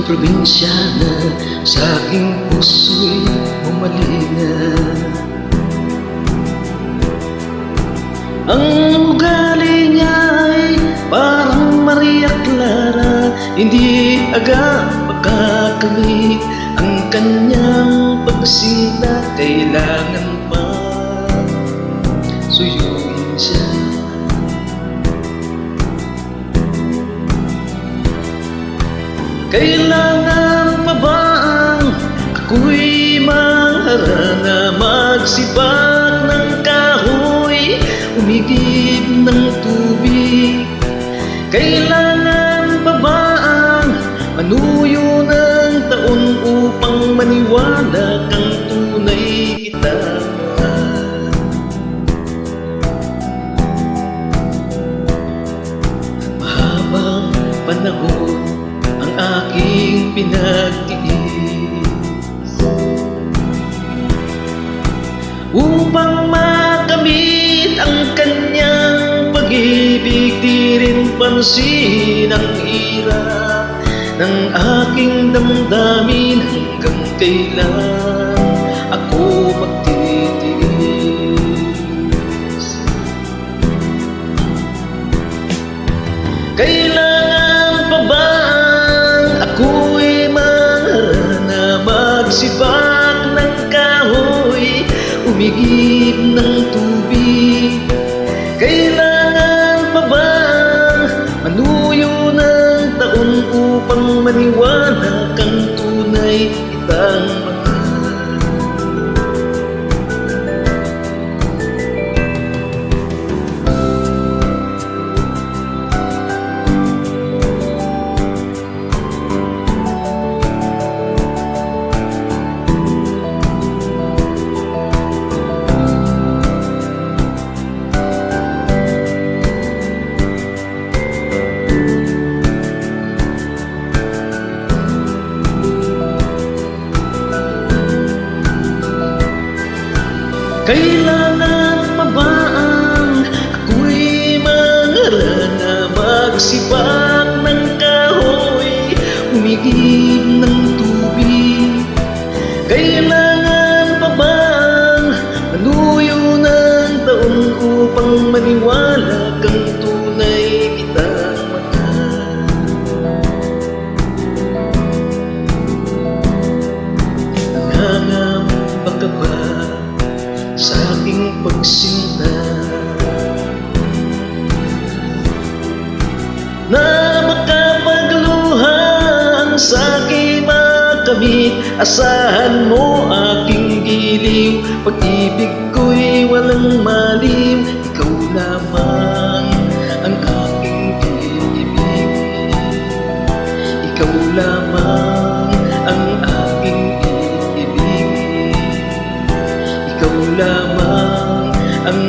probinsyana, sa aking puso'y bumalina. Ang ugali niya ay parang Maria Clara, hindi agad makakamit ang kanyang pagsila. Kailangan pa suyuin siya. Kailangan pa ba ang ako'y mangharana, magsibak ng kahoy, umigib ng tubig? Kailangan pa ba ang manuyo ng taon upang maniwala kang tunay kita? Mahabang panahon ang aking pinagtiis upang makamit ang kanyang pag-ibig. Di rin pansin ang hirap ng aking damdamin. Hanggang kailan ako magtitiis? Kailangan pa ba ako'y mangharana, magsibak ng kahoy, umigib ng tubig? Kailangan pa ba manuyo ng taon upang maniwala kang tunay kitang mahal? Kailangan pa ba ang ako'y mangharana, magsibak ng kahoy, umigib ng tubig? Kailangan pa ba ang manuyo ng taon upang maniwala kang tunay kitang mahal? Nangangamba ka ba sa aking pagsinta, na makapagluha ang sa'king makamit? Asahan mo aking giliw, pag-ibig ko'y walang malim. Ikaw lamang ang aking iibig, ikaw lamang ang aking iibig, ikaw lamang ang